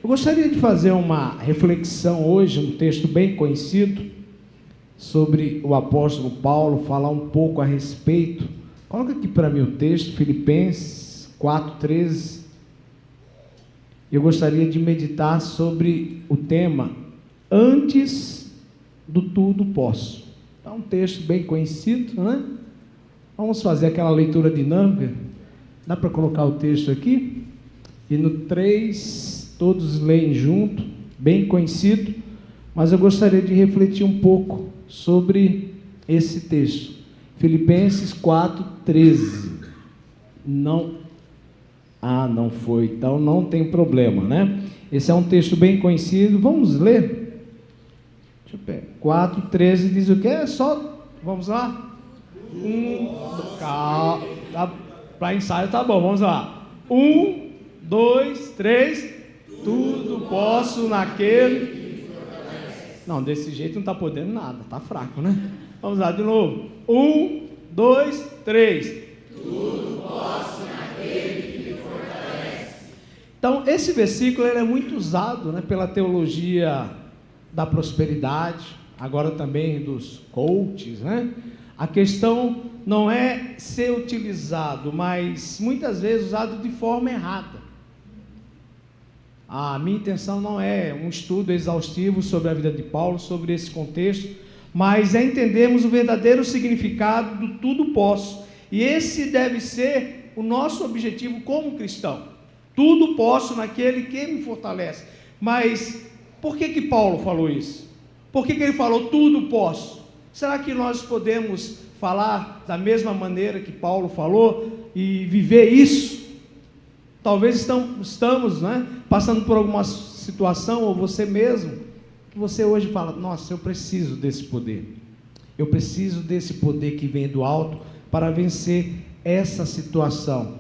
Eu gostaria de fazer uma reflexão hoje, um texto bem conhecido, sobre o apóstolo Paulo, falar um pouco a respeito. Coloca aqui para mim o texto, Filipenses 4:13. Eu gostaria de meditar sobre o tema, antes do tudo posso. É um texto bem conhecido, né? Vamos fazer aquela leitura dinâmica. Dá para colocar o texto aqui? E no 3, todos leem junto, bem conhecido, mas eu gostaria de refletir um pouco sobre esse texto. Filipenses 4:13. Não foi, então não tem problema, né? Esse é um texto bem conhecido, vamos ler? Deixa eu pegar. 4:13 diz o que? É só, vamos lá? Para ensaio tá bom, vamos lá. 1, 2, 3, tudo posso naquele... Não, desse jeito não está podendo nada, está fraco, né? Vamos lá de novo. 1, 2, 3. Tudo posso naquele que me fortalece. Então, esse versículo ele é muito usado, né, pela teologia da prosperidade, agora também dos coaches, né? A questão não é ser utilizado, mas muitas vezes usado de forma errada. A minha intenção não é um estudo exaustivo sobre a vida de Paulo, sobre esse contexto, mas é entendermos o verdadeiro significado do tudo posso. E esse deve ser o nosso objetivo como cristão. Tudo posso naquele que me fortalece. Mas por que Paulo falou isso? Por que ele falou tudo posso? Será que nós podemos falar da mesma maneira que Paulo falou e viver isso? Talvez estamos, né, passando por alguma situação, ou você mesmo, que você hoje fala, nossa, eu preciso desse poder. Eu preciso desse poder que vem do alto para vencer essa situação.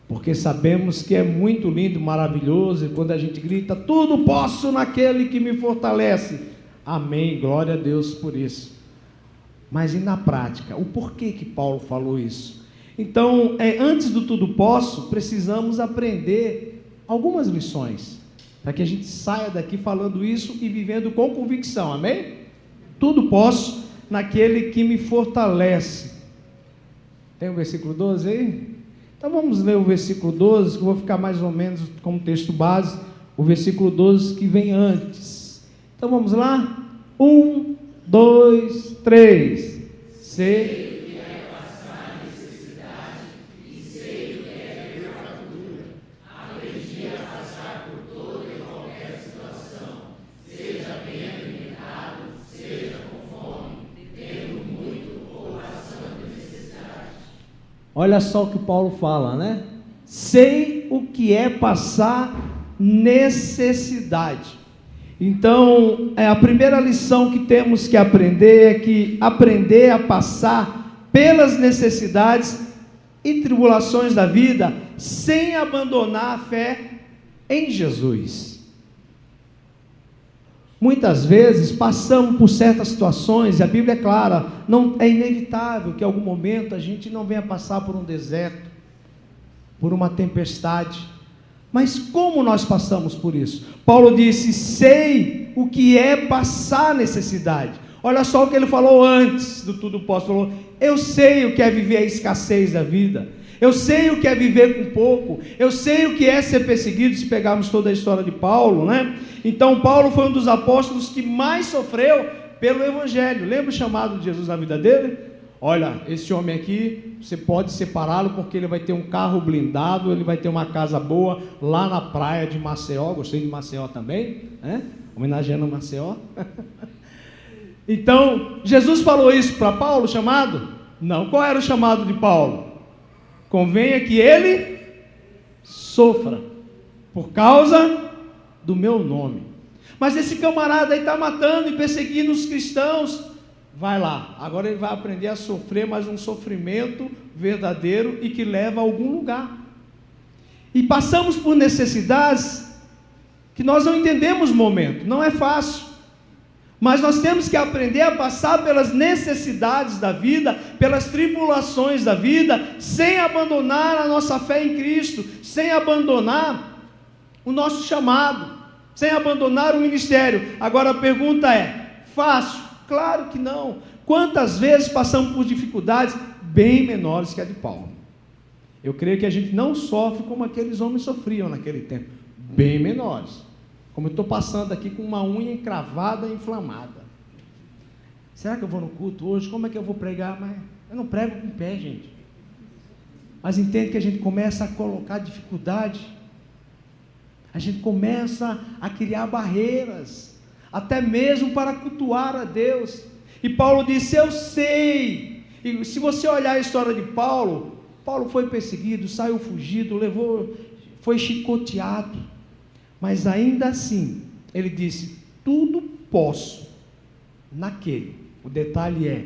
Porque sabemos que é muito lindo, maravilhoso, e quando a gente grita, tudo posso naquele que me fortalece. Amém, glória a Deus por isso. Mas e na prática, o porquê que Paulo falou isso? Então, antes do tudo posso, precisamos aprender algumas lições, para que a gente saia daqui falando isso e vivendo com convicção, amém? Tudo posso naquele que me fortalece. Tem o versículo 12 aí? Então vamos ler o versículo 12, que eu vou ficar mais ou menos como texto base, o versículo 12 que vem antes. Então vamos lá? 1, 2, 3. Sei o que é passar necessidade e sei o que é ter fartura. Aprendi a passar por toda e qualquer situação, seja bem alimentado, seja com fome, tendo muito ou passando necessidade. Olha só o que Paulo fala, né? Sei o que é passar necessidade. Então, a primeira lição que temos que aprender é que aprender a passar pelas necessidades e tribulações da vida sem abandonar a fé em Jesus. Muitas vezes passamos por certas situações, e a Bíblia é clara, não é inevitável que em algum momento a gente não venha passar por um deserto, por uma tempestade. Mas como nós passamos por isso? Paulo disse, sei o que é passar necessidade. Olha só o que ele falou antes do tudo posso. Falou, eu sei o que é viver a escassez da vida. Eu sei o que é viver com pouco. Eu sei o que é ser perseguido, se pegarmos toda a história de Paulo, né? Então Paulo foi um dos apóstolos que mais sofreu pelo Evangelho. Lembra o chamado de Jesus na vida dele? Olha, esse homem aqui, você pode separá-lo porque ele vai ter um carro blindado, ele vai ter uma casa boa lá na praia de Maceió. Gostei de Maceió também, né? Homenageando Maceió. Então, Jesus falou isso para Paulo, chamado? Não. Qual era o chamado de Paulo? Convenha que ele sofra por causa do meu nome. Mas esse camarada aí está matando e perseguindo os cristãos. Vai lá, agora ele vai aprender a sofrer, mas um sofrimento verdadeiro e que leva a algum lugar. E passamos por necessidades que nós não entendemos no momento, não é fácil. Mas nós temos que aprender a passar pelas necessidades da vida, pelas tribulações da vida, sem abandonar a nossa fé em Cristo, sem abandonar o nosso chamado. sem abandonar o ministério. Agora a pergunta é: fácil? Claro que não. Quantas vezes passamos por dificuldades bem menores que a de Paulo? Eu creio que a gente não sofre como aqueles homens sofriam naquele tempo, bem menores. Como eu estou passando aqui com uma unha encravada, inflamada. Será que eu vou no culto hoje? Como é que eu vou pregar? Mas eu não prego com o pé, gente. Mas entende que a gente começa a colocar dificuldade. A gente começa a criar barreiras, até mesmo para cultuar a Deus. E Paulo disse: eu sei. E se você olhar a história de Paulo, Paulo foi perseguido, saiu fugido, foi chicoteado, mas ainda assim, ele disse: tudo posso naquele. O detalhe é,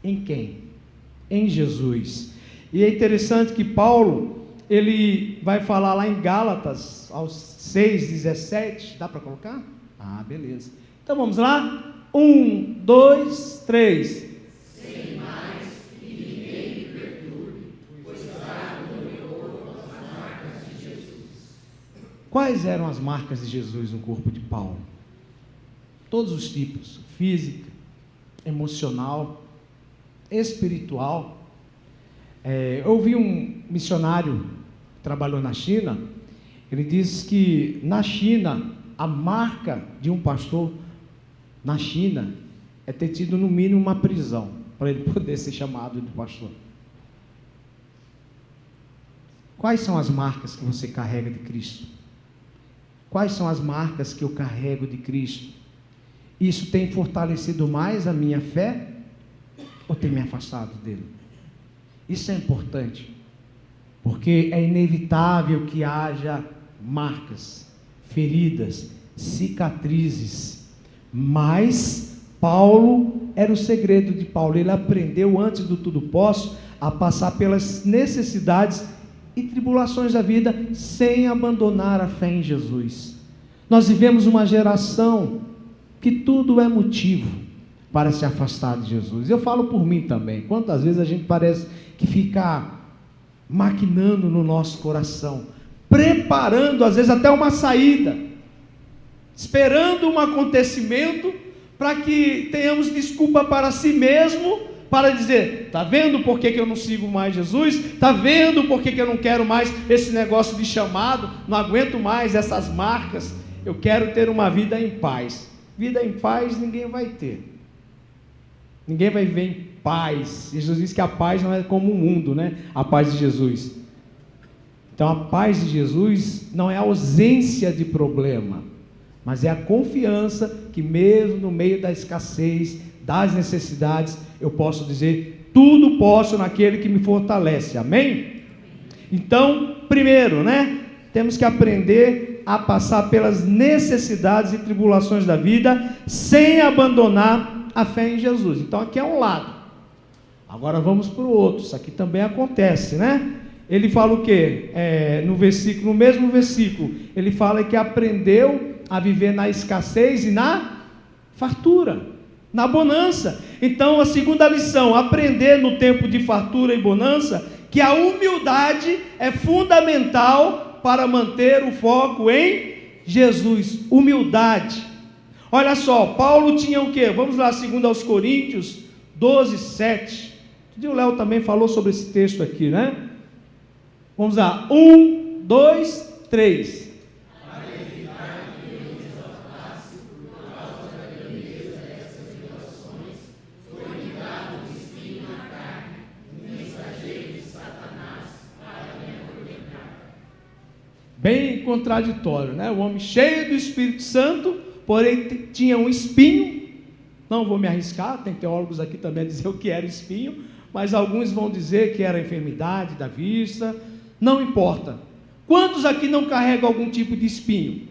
em quem? Em Jesus. E é interessante que Paulo, ele vai falar lá em Gálatas, aos 6:17, dá para colocar? Ah, beleza. Então vamos lá? 1, 2, 3. Sem mais que ninguém me perturbe, pois trago no meu corpo as marcas de Jesus. Quais eram as marcas de Jesus no corpo de Paulo? Todos os tipos: física, emocional, espiritual. Eu ouvi um missionário que trabalhou na China. Ele disse que na China, a marca de um pastor na China é ter tido no mínimo uma prisão, para ele poder ser chamado de pastor. Quais são as marcas que você carrega de Cristo? Quais são as marcas que eu carrego de Cristo? Isso tem fortalecido mais a minha fé ou tem me afastado dele? Isso é importante, porque é inevitável que haja marcas, feridas, cicatrizes, mas Paulo, era o segredo de Paulo, ele aprendeu antes do tudo posso a passar pelas necessidades e tribulações da vida sem abandonar a fé em Jesus. Nós vivemos uma geração que tudo é motivo para se afastar de Jesus. Eu falo por mim também. Quantas vezes a gente parece que fica maquinando no nosso coração, preparando às vezes até uma saída, esperando um acontecimento para que tenhamos desculpa para si mesmo, para dizer: está vendo por que eu não sigo mais Jesus? Está vendo por que eu não quero mais esse negócio de chamado? Não aguento mais essas marcas, eu quero ter uma vida em paz. Vida em paz ninguém vai ter. Ninguém vai viver em paz. Jesus diz que a paz não é como o mundo, né? A paz de Jesus. Então a paz de Jesus não é a ausência de problema, mas é a confiança que mesmo no meio da escassez, das necessidades, eu posso dizer: tudo posso naquele que me fortalece. Amém? Então, primeiro, né? Temos que aprender a passar pelas necessidades e tribulações da vida sem abandonar a fé em Jesus. Então aqui é um lado. Agora vamos para o outro. Isso aqui também acontece, né? Ele fala o quê? No mesmo versículo, ele fala que aprendeu a viver na escassez e na fartura, na bonança. Então a segunda lição: aprender no tempo de fartura e bonança que a humildade é fundamental para manter o foco em Jesus. Humildade. Olha só, Paulo tinha o quê? Vamos lá, 2 Coríntios 12, 7. O Léo também falou sobre esse texto aqui, né? Vamos lá, 1, 2, 3. Bem contraditório, né? O homem cheio do Espírito Santo, porém tinha um espinho. Não vou me arriscar, tem teólogos aqui também a dizer o que era espinho, mas alguns vão dizer que era a enfermidade da vista. Não importa. Quantos aqui não carregam algum tipo de espinho?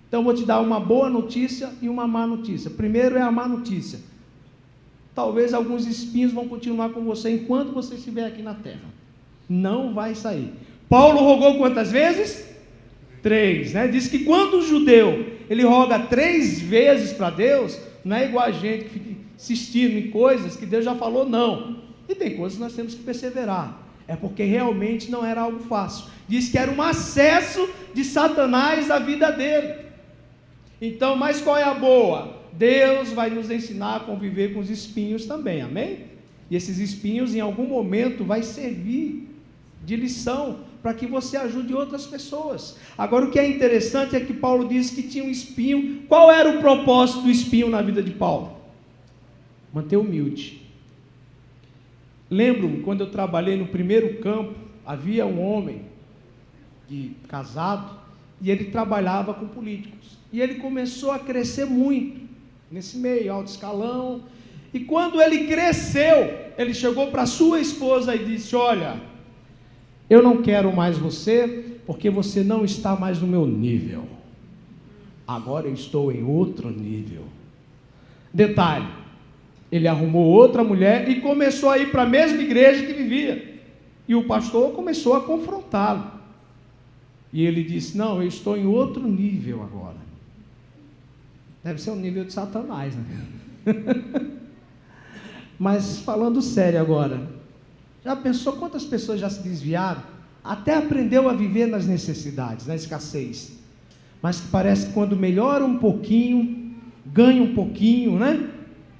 Então vou te dar uma boa notícia e uma má notícia. Primeiro é a má notícia. Talvez alguns espinhos vão continuar com você enquanto você estiver aqui na terra. Não vai sair. Paulo rogou quantas vezes? 3, né? Diz que quando o judeu ele roga 3 vezes para Deus, não é igual a gente que fica insistindo em coisas que Deus já falou não. E tem coisas que nós temos que perseverar. É porque realmente não era algo fácil. Diz que era um acesso de Satanás à vida dele. Então, mas qual é a boa? Deus vai nos ensinar a conviver com os espinhos também, amém? E esses espinhos em algum momento vai servir de lição para que você ajude outras pessoas. Agora o que é interessante é que Paulo diz que tinha um espinho. Qual era o propósito do espinho na vida de Paulo? Manter humilde. Lembro, quando eu trabalhei no primeiro campo, havia um homem casado, e ele trabalhava com políticos, e ele começou a crescer muito, nesse meio, alto escalão, e quando ele cresceu, ele chegou para sua esposa e disse: olha, eu não quero mais você, porque você não está mais no meu nível, agora eu estou em outro nível. Detalhe, ele arrumou outra mulher e começou a ir para a mesma igreja que vivia, e o pastor começou a confrontá-lo, e ele disse: não, eu estou em outro nível agora. Deve ser o nível de Satanás, né? Mas falando sério agora, já pensou quantas pessoas já se desviaram? Até aprendeu a viver nas necessidades, na escassez, mas que parece que quando melhora um pouquinho, ganha um pouquinho, né?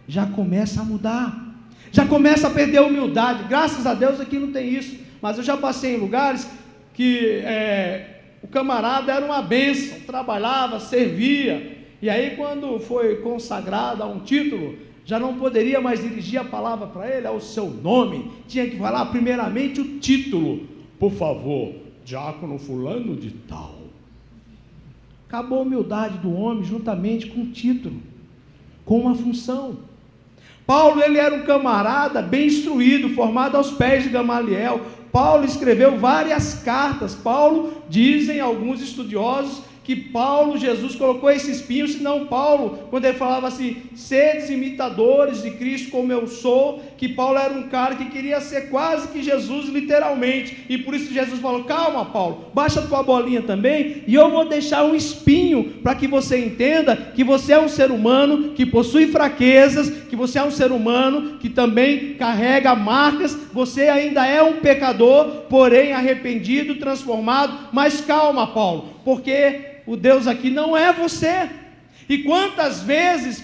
Já começa a mudar, já começa a perder a humildade. Graças a Deus aqui não tem isso, mas eu já passei em lugares que o camarada era uma bênção, trabalhava, servia, e aí quando foi consagrado a um título, já não poderia mais dirigir a palavra para ele, ao seu nome, tinha que falar primeiramente o título: por favor, diácono fulano de tal. Acabou a humildade do homem juntamente com o título, com uma função. Paulo, ele era um camarada bem instruído, formado aos pés de Gamaliel. Paulo escreveu várias cartas. Paulo, dizem alguns estudiosos, que Jesus colocou esse espinho, senão Paulo, quando ele falava assim, sedes imitadores de Cristo como eu sou, que Paulo era um cara que queria ser quase que Jesus literalmente, e por isso Jesus falou: calma Paulo, baixa tua bolinha também, e eu vou deixar um espinho, para que você entenda que você é um ser humano, que possui fraquezas, que você é um ser humano, que também carrega marcas, você ainda é um pecador, porém arrependido, transformado, mas calma Paulo, porque o Deus aqui não é você. E quantas vezes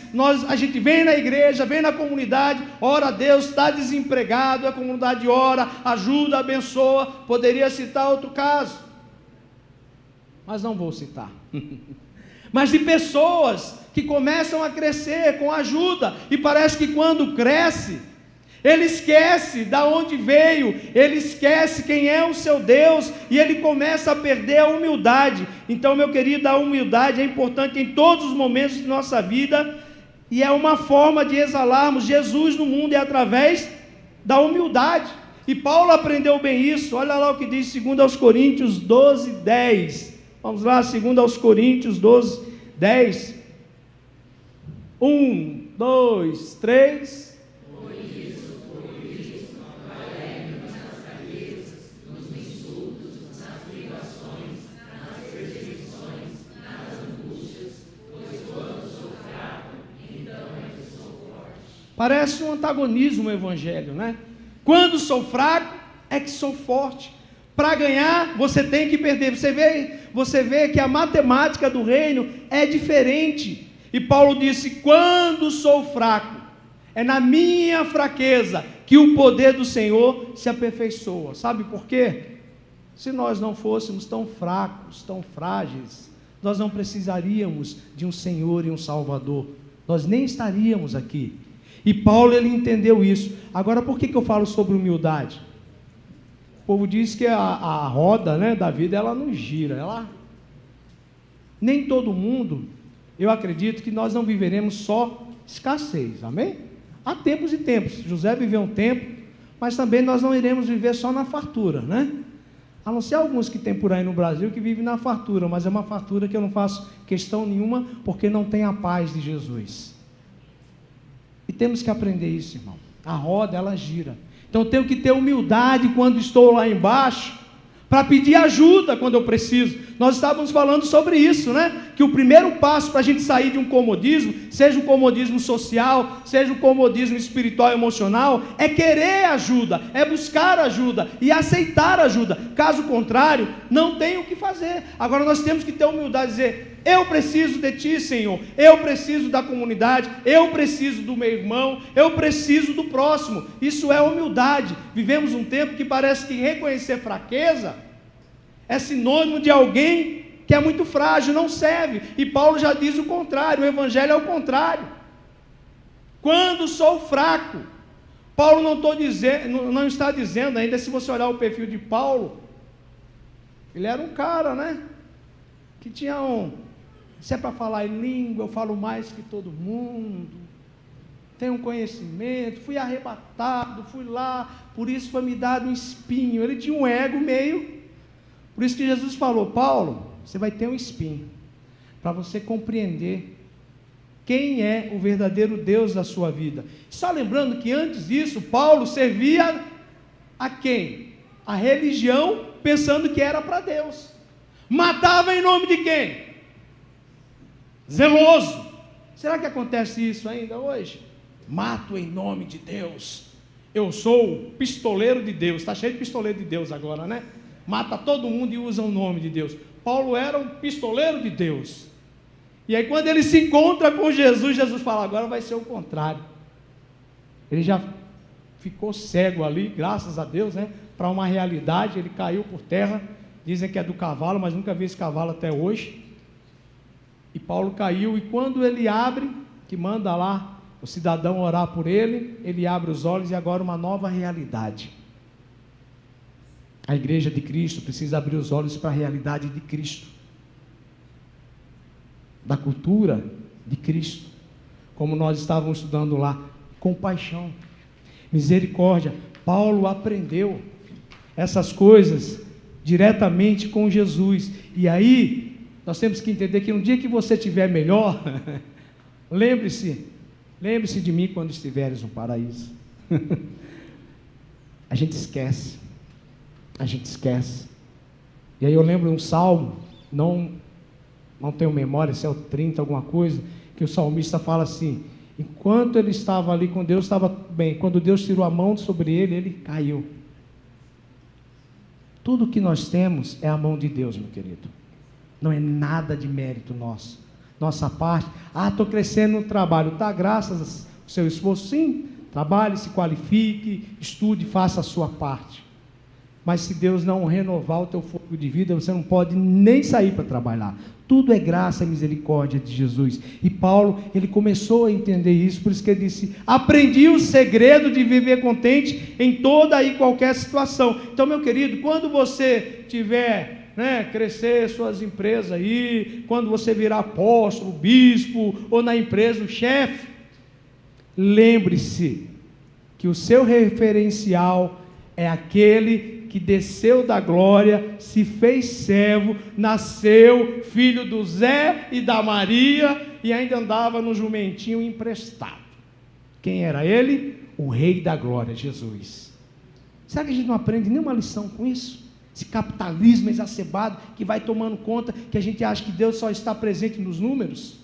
a gente vem na igreja, vem na comunidade, ora a Deus, está desempregado, a comunidade ora, ajuda, abençoa. Poderia citar outro caso, mas não vou citar. Mas de pessoas que começam a crescer com ajuda, e parece que quando cresce, ele esquece de onde veio, ele esquece quem é o seu Deus, e ele começa a perder a humildade. Então, meu querido, a humildade é importante em todos os momentos de nossa vida, e é uma forma de exalarmos Jesus no mundo, é através da humildade. E Paulo aprendeu bem isso. Olha lá o que diz 2 Coríntios 12, 10. Vamos lá, 2 Coríntios 12, 10. 1, 2, 3... Parece um antagonismo o evangelho, né? Quando sou fraco, é que sou forte. Para ganhar, você tem que perder. Você vê que a matemática do reino é diferente. E Paulo disse: quando sou fraco, é na minha fraqueza que o poder do Senhor se aperfeiçoa. Sabe por quê? Se nós não fôssemos tão fracos, tão frágeis, nós não precisaríamos de um Senhor e um Salvador. Nós nem estaríamos aqui. E Paulo, ele entendeu isso. Agora, por que eu falo sobre humildade? O povo diz que a roda, né, da vida, ela não gira. Nem todo mundo, eu acredito que nós não viveremos só escassez, amém? Há tempos e tempos. José viveu um tempo, mas também nós não iremos viver só na fartura, né? A não ser alguns que tem por aí no Brasil que vivem na fartura, mas é uma fartura que eu não faço questão nenhuma, porque não tem a paz de Jesus. E temos que aprender isso, irmão. A roda, ela gira. Então eu tenho que ter humildade quando estou lá embaixo, para pedir ajuda quando eu preciso. Nós estávamos falando sobre isso, né? Que o primeiro passo para a gente sair de um comodismo, seja o comodismo social, seja o comodismo espiritual e emocional, é querer ajuda, é buscar ajuda e aceitar ajuda. Caso contrário, não tem o que fazer. Agora nós temos que ter humildade e dizer: eu preciso de Ti, Senhor, eu preciso da comunidade, eu preciso do meu irmão, eu preciso do próximo. Isso é humildade. Vivemos um tempo que parece que reconhecer fraqueza é sinônimo de alguém que é muito frágil, não serve. E Paulo já diz o contrário, o evangelho é o contrário. Quando sou fraco, Paulo não está dizendo ainda, se você olhar o perfil de Paulo, ele era um cara, né? Que tinha se é para falar em língua, eu falo mais que todo mundo, tenho um conhecimento, fui arrebatado, fui lá, por isso foi me dado um espinho. Ele tinha um ego meio. Por isso que Jesus falou: Paulo, você vai ter um espinho, para você compreender quem é o verdadeiro Deus da sua vida. Só lembrando que antes disso, Paulo servia a quem? A religião, pensando que era para Deus. Matava em nome de quem? Zeloso. Será que acontece isso ainda hoje? Mato em nome de Deus. Eu sou o pistoleiro de Deus. Está cheio de pistoleiro de Deus agora, né? Mata todo mundo e usa o nome de Deus. Paulo era um pistoleiro de Deus. E aí quando ele se encontra com Jesus, Jesus fala: agora vai ser o contrário. Ele já ficou cego ali, graças a Deus, né? Para uma realidade, ele caiu por terra. Dizem que é do cavalo, mas nunca vi esse cavalo até hoje. E Paulo caiu, e quando ele abre, que manda lá o cidadão orar por ele, ele abre os olhos e agora uma nova realidade. A igreja de Cristo precisa abrir os olhos para a realidade de Cristo, da cultura de Cristo, como nós estávamos estudando lá, compaixão, misericórdia. Paulo aprendeu essas coisas diretamente com Jesus, e aí nós temos que entender que no dia que você estiver melhor, lembre-se de mim quando estiveres no paraíso. A gente esquece. E aí eu lembro um salmo, não tenho memória se é o 30, alguma coisa, que o salmista fala assim: enquanto ele estava ali com Deus, estava bem, quando Deus tirou a mão sobre ele, ele caiu. Tudo que nós temos é a mão de Deus, meu querido, não é nada de mérito nosso, nossa parte. Estou crescendo no trabalho, graças ao seu esforço, sim, trabalhe, se qualifique, estude, faça a sua parte. Mas se Deus não renovar o teu fogo de vida, você não pode nem sair para trabalhar. Tudo é graça e misericórdia de Jesus. E Paulo, ele começou a entender isso, por isso que ele disse: aprendi o segredo de viver contente em toda e qualquer situação. Então, meu querido, quando você tiver, crescer suas empresas aí, quando você virar apóstolo, bispo, ou na empresa o chefe, lembre-se que o seu referencial é aquele que desceu da glória, se fez servo, nasceu filho do Zé e da Maria, e ainda andava no jumentinho emprestado. Quem era ele? O Rei da glória, Jesus. Será que a gente não aprende nenhuma lição com isso? Esse capitalismo exacerbado que vai tomando conta, que a gente acha que Deus só está presente nos números.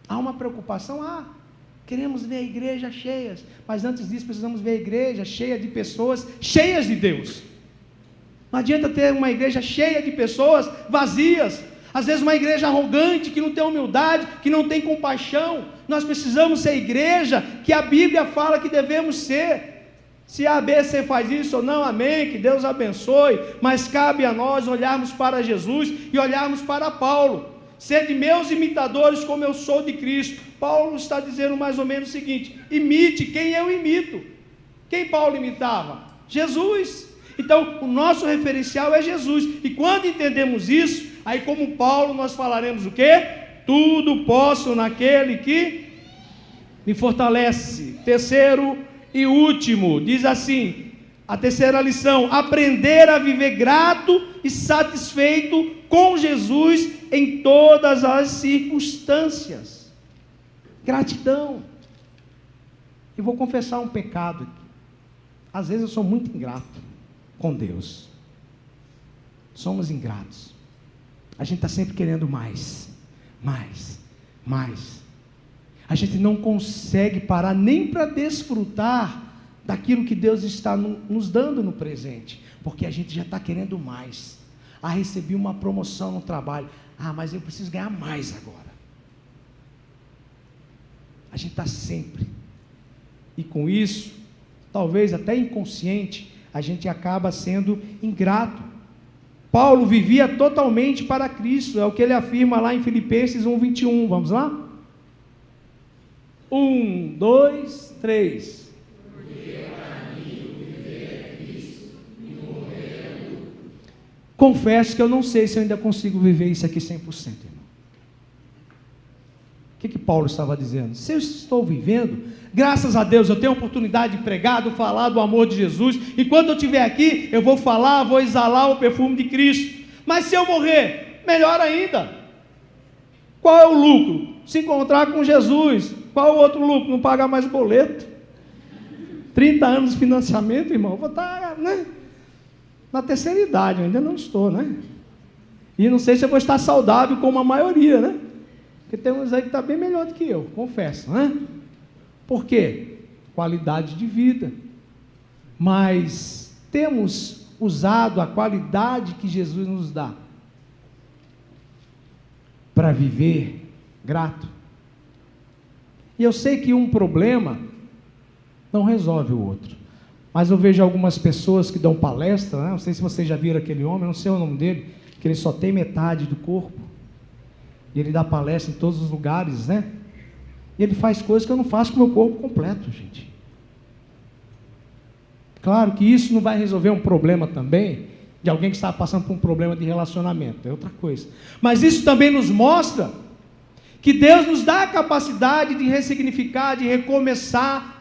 Há uma preocupação? Queremos ver a igreja cheias, mas antes disso precisamos ver a igreja cheia de pessoas cheias de Deus. Não adianta ter uma igreja cheia de pessoas vazias, às vezes uma igreja arrogante, que não tem humildade, que não tem compaixão. Nós precisamos ser a igreja que a Bíblia fala que devemos ser. Se a ABC faz isso ou não, amém, que Deus abençoe, mas cabe a nós olharmos para Jesus e olharmos para Paulo. Sede meus imitadores como eu sou de Cristo. Paulo está dizendo mais ou menos o seguinte: imite quem eu imito. Quem Paulo imitava? Jesus. Então o nosso referencial é Jesus, e quando entendemos isso, aí como Paulo nós falaremos o quê? Tudo posso naquele que me fortalece. Terceiro e último, diz assim, a terceira lição: aprender a viver grato e satisfeito com Jesus em todas as circunstâncias. Gratidão. Eu vou confessar um pecado aqui. Às vezes eu sou muito ingrato com Deus. Somos ingratos. A gente está sempre querendo mais, mais, mais. A gente não consegue parar nem para desfrutar daquilo que Deus está nos dando no presente, porque a gente já está querendo mais. Ah, recebi uma promoção no trabalho. Ah, mas eu preciso ganhar mais agora. A gente está sempre. E com isso, talvez até inconsciente, a gente acaba sendo ingrato. Paulo vivia totalmente para Cristo, é o que ele afirma lá em Filipenses 1:21. Vamos lá? 1, 2, 3. Confesso que eu não sei se eu ainda consigo viver isso aqui 100%, irmão. O que Paulo estava dizendo? Se eu estou vivendo, graças a Deus eu tenho a oportunidade de pregar, de falar do amor de Jesus. Enquanto eu estiver aqui, eu vou falar, vou exalar o perfume de Cristo. Mas se eu morrer, melhor ainda. Qual é o lucro? Se encontrar com Jesus. Qual é o outro lucro? Não pagar mais boleto. 30 anos de financiamento, irmão. Vou estar, né? Na terceira idade, eu ainda não estou, né? E não sei se eu vou estar saudável como a maioria, né? Porque tem uns aí que está bem melhor do que eu, confesso, né? Por quê? Qualidade de vida. Mas temos usado a qualidade que Jesus nos dá para viver grato. E eu sei que um problema não resolve o outro. Mas eu vejo algumas pessoas que dão palestra, né? Não sei se vocês já viram aquele homem, não sei o nome dele, que ele só tem metade do corpo. E ele dá palestra em todos os lugares, né? E ele faz coisas que eu não faço com o meu corpo completo, gente. Claro que isso não vai resolver um problema também, de alguém que está passando por um problema de relacionamento, é outra coisa. Mas isso também nos mostra que Deus nos dá a capacidade de ressignificar, de recomeçar.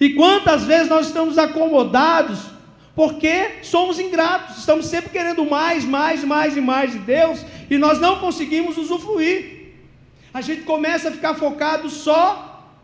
E quantas vezes nós estamos acomodados, porque somos ingratos, estamos sempre querendo mais, mais, mais e mais de Deus, e nós não conseguimos usufruir. A gente começa a ficar focado só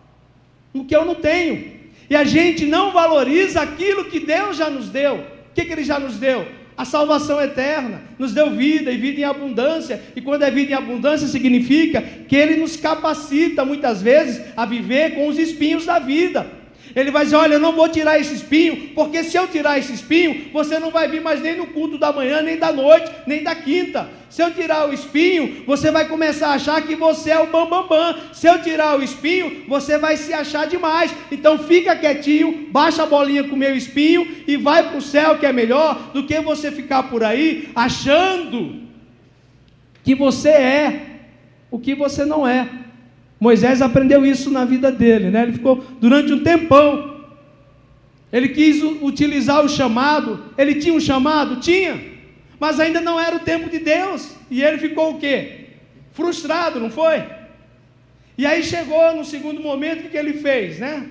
no que eu não tenho, e a gente não valoriza aquilo que Deus já nos deu. O que Ele já nos deu? A salvação eterna, nos deu vida, e vida em abundância. E quando é vida em abundância, significa que Ele nos capacita muitas vezes a viver com os espinhos da vida. Ele vai dizer: olha, eu não vou tirar esse espinho, porque se eu tirar esse espinho, você não vai vir mais nem no culto da manhã, nem da noite, nem da quinta. Se eu tirar o espinho, você vai começar a achar que você é o bambambam. Se eu tirar o espinho, você vai se achar demais. Então fica quietinho, baixa a bolinha com o meu espinho e vai para o céu, que é melhor do que você ficar por aí achando que você é o que você não é. Moisés aprendeu isso na vida dele, né? Ele ficou durante um tempão. Ele quis utilizar o chamado. Ele tinha um chamado? Tinha. Mas ainda não era o tempo de Deus. E ele ficou o quê? Frustrado, não foi? E aí chegou no segundo momento, o que ele fez, né?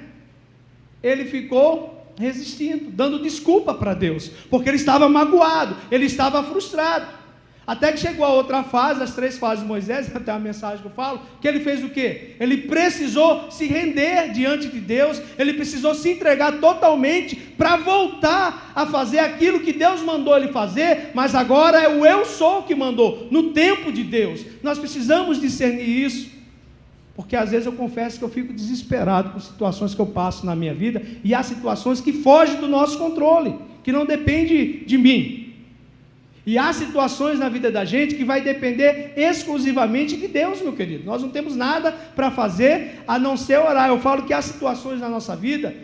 Ele ficou resistindo, dando desculpa para Deus, porque ele estava magoado, ele estava frustrado. Até que chegou a outra fase, as 3 fases de Moisés, até a mensagem que eu falo, que ele fez o quê? Ele precisou se render diante de Deus, ele precisou se entregar totalmente para voltar a fazer aquilo que Deus mandou ele fazer, mas agora é o eu sou que mandou, no tempo de Deus. Nós precisamos discernir isso, porque às vezes eu confesso que eu fico desesperado com situações que eu passo na minha vida, e há situações que fogem do nosso controle, que não dependem de mim. E há situações na vida da gente que vai depender exclusivamente de Deus, meu querido. Nós não temos nada para fazer a não ser orar. Eu falo que há situações na nossa vida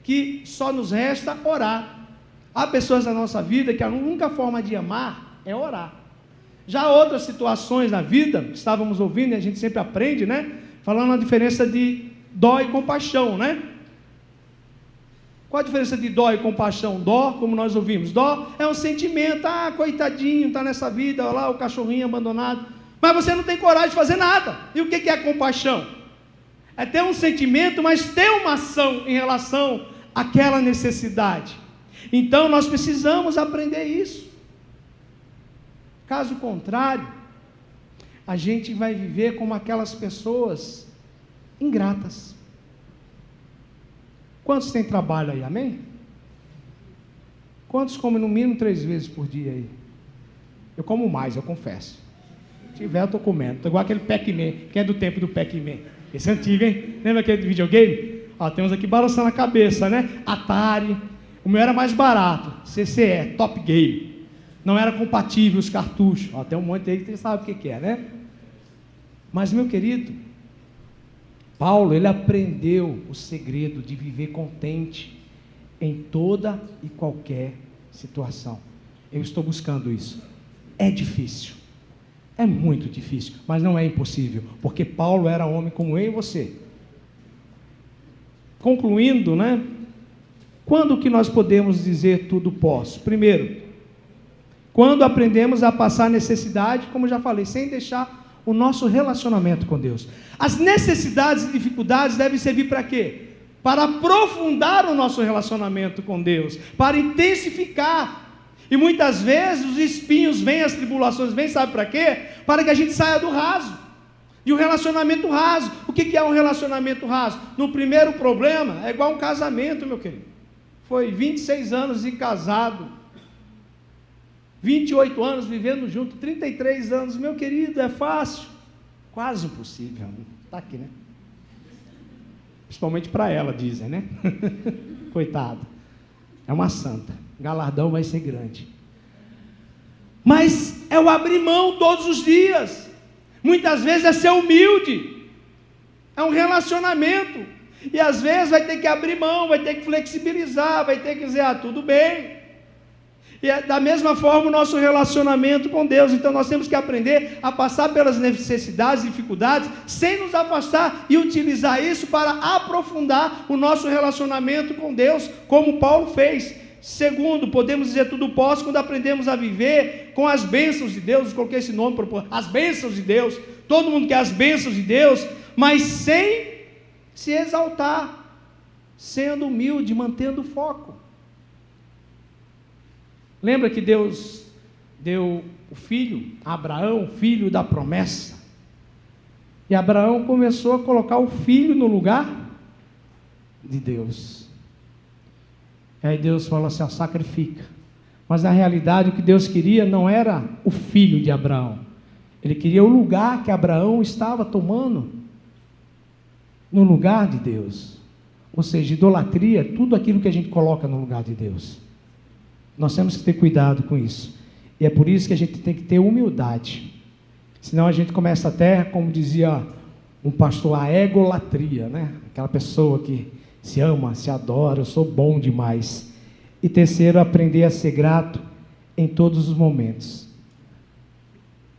que só nos resta orar. Há pessoas na nossa vida que a única forma de amar é orar. Já há outras situações na vida, estávamos ouvindo e a gente sempre aprende, né? Falando a diferença de dó e compaixão, né? Qual a diferença de dó e compaixão? Dó, como nós ouvimos, dó é um sentimento, coitadinho, está nessa vida, olha lá o cachorrinho abandonado, mas você não tem coragem de fazer nada. E o que é compaixão? É ter um sentimento, mas ter uma ação em relação àquela necessidade. Então nós precisamos aprender isso. Caso contrário, a gente vai viver como aquelas pessoas ingratas. Quantos têm trabalho aí, amém? Quantos comem no mínimo 3 vezes por dia aí? Eu como mais, eu confesso. Se tiver, eu estou comendo. Igual aquele Pac-Man, que é do tempo do Pac-Man. Esse é antigo, hein? Lembra aquele videogame? Ó, temos aqui balançando a cabeça, né? Atari. O meu era mais barato. CCE, Top Game. Não era compatível os cartuchos. Ó, tem um monte aí que você sabe o que é, né? Mas, meu querido, Paulo, ele aprendeu o segredo de viver contente em toda e qualquer situação. Eu estou buscando isso. É difícil. É muito difícil, mas não é impossível, porque Paulo era homem como eu e você. Concluindo, né? Quando que nós podemos dizer tudo posso? Primeiro, quando aprendemos a passar necessidade, como já falei, sem deixar o nosso relacionamento com Deus. As necessidades e dificuldades devem servir para quê? Para aprofundar o nosso relacionamento com Deus, para intensificar. E muitas vezes os espinhos vêm, as tribulações vêm, sabe para quê? Para que a gente saia do raso. E o relacionamento raso, o que é um relacionamento raso? No primeiro problema, é igual um casamento, meu querido. Foi 26 anos de casado, 28 anos vivendo junto, 33 anos, meu querido, é fácil? Quase impossível, está aqui, né? Principalmente para ela, dizem, né? Coitada, é uma santa, o galardão vai ser grande. Mas é o abrir mão todos os dias, muitas vezes é ser humilde, é um relacionamento, e às vezes vai ter que abrir mão, vai ter que flexibilizar, vai ter que dizer, tudo bem. E é da mesma forma o nosso relacionamento com Deus. Então nós temos que aprender a passar pelas necessidades e dificuldades sem nos afastar e utilizar isso para aprofundar o nosso relacionamento com Deus, como Paulo fez. Segundo, podemos dizer tudo posso quando aprendemos a viver com as bênçãos de Deus. Eu coloquei esse nome, as bênçãos de Deus. Todo mundo quer as bênçãos de Deus, mas sem se exaltar, sendo humilde, mantendo o foco. Lembra que Deus deu o filho a Abraão, filho da promessa, e Abraão começou a colocar o filho no lugar de Deus. E aí Deus falou assim, sacrifica. Mas na realidade o que Deus queria não era o filho de Abraão, Ele queria o lugar que Abraão estava tomando no lugar de Deus. Ou seja, idolatria é tudo aquilo que a gente coloca no lugar de Deus. Nós temos que ter cuidado com isso. E é por isso que a gente tem que ter humildade. Senão a gente começa até, como dizia um pastor, a egolatria, né? Aquela pessoa que se ama, se adora, eu sou bom demais. E terceiro, aprender a ser grato em todos os momentos.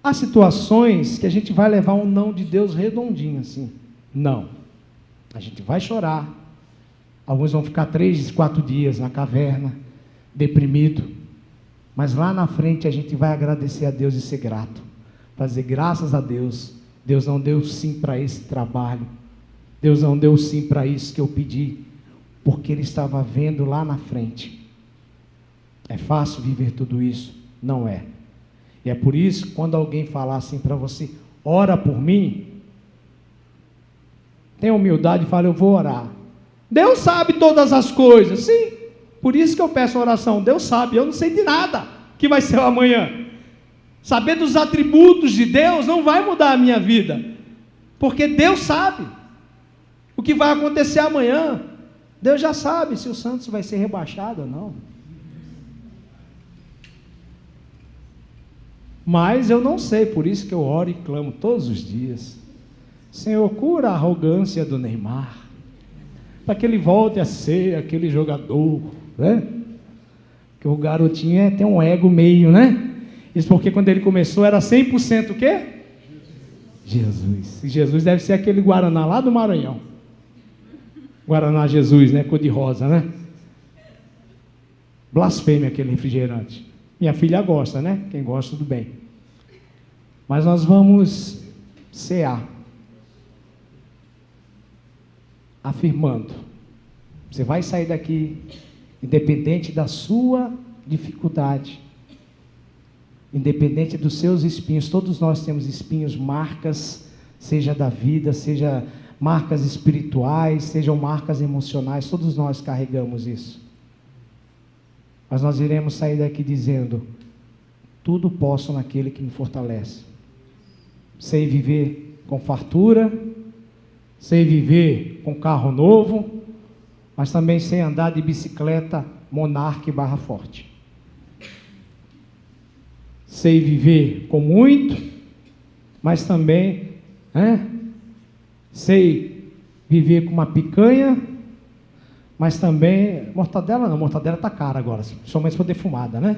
Há situações que a gente vai levar um não de Deus redondinho assim. Não. A gente vai chorar. Alguns vão ficar 3, 4 dias na caverna, deprimido, mas lá na frente a gente vai agradecer a Deus e ser grato, para dizer graças a Deus, Deus não deu sim para esse trabalho, Deus não deu sim para isso que eu pedi, porque Ele estava vendo lá na frente. É fácil viver tudo isso? Não é. E é por isso, quando alguém falar assim para você, ora por mim, tenha humildade e fala, eu vou orar. Deus sabe todas as coisas, sim. Por isso que eu peço oração. Deus sabe, eu não sei de nada que vai ser o amanhã. Saber dos atributos de Deus não vai mudar a minha vida, porque Deus sabe o que vai acontecer amanhã. Deus já sabe se o Santos vai ser rebaixado ou não. Mas eu não sei, por isso que eu oro e clamo todos os dias. Senhor, cura a arrogância do Neymar, para que ele volte a ser aquele jogador, né? Porque o garotinho tem um ego meio, né? Isso porque quando ele começou era 100% o quê? Jesus. E Jesus deve ser aquele Guaraná lá do Maranhão. Guaraná Jesus, né? Cor de rosa, né? Blasfêmia aquele refrigerante. Minha filha gosta, né? Quem gosta, tudo bem. Mas nós vamos cear, afirmando, você vai sair daqui, independente da sua dificuldade, independente dos seus espinhos. Todos nós temos espinhos, marcas, seja da vida, seja marcas espirituais, sejam marcas emocionais, todos nós carregamos isso. Mas nós iremos sair daqui dizendo, tudo posso naquele que me fortalece. sei viver com fartura, sei viver com carro novo, mas também sei andar de bicicleta Monarch barra forte. Sei viver com muito, mas também sei viver com uma picanha, mas também, mortadela não, mortadela está cara agora, somente se for defumada, né?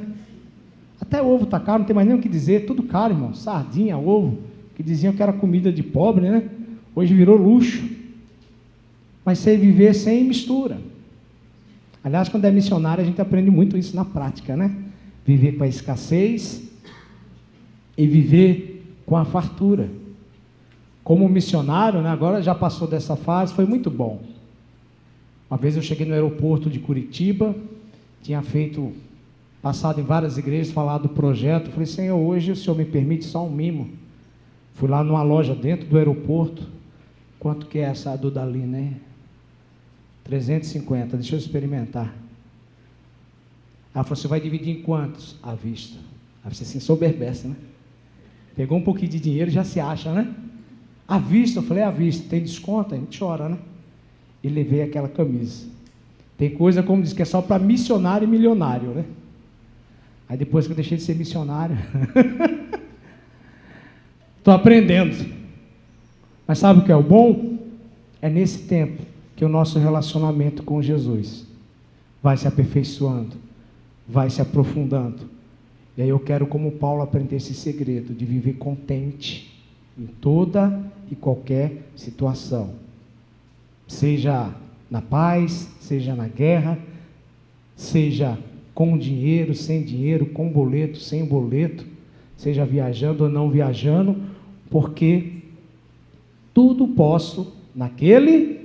Até ovo está caro, não tem mais nem o que dizer, tudo caro, irmão, sardinha, ovo, que diziam que era comida de pobre, né? Hoje virou luxo, mas sei viver sem mistura. Aliás, quando é missionário, a gente aprende muito isso na prática, né? Viver com a escassez e viver com a fartura. Como missionário, né, agora já passou dessa fase, foi muito bom. Uma vez eu cheguei no aeroporto de Curitiba, tinha passado em várias igrejas, falado do projeto, falei, Senhor, hoje o Senhor me permite só um mimo. Fui lá numa loja dentro do aeroporto, quanto que é essa Dudalina, né? 350, deixa eu experimentar. Ela falou, você vai dividir em quantos? À vista. Aí você assim, soberbece, né? Pegou um pouquinho de dinheiro, já se acha, né? À vista, eu falei, à vista, tem desconto? A gente chora, né? E levei aquela camisa. Tem coisa, como diz, que é só para missionário e milionário, né? Aí depois que eu deixei de ser missionário, estou aprendendo. Mas sabe o que é o bom? É nesse tempo que o nosso relacionamento com Jesus vai se aperfeiçoando, vai se aprofundando. E aí eu quero, como Paulo, aprender esse segredo de viver contente em toda e qualquer situação. Seja na paz, seja na guerra, seja com dinheiro, sem dinheiro, com boleto, sem boleto, seja viajando ou não viajando, porque tudo posso naquele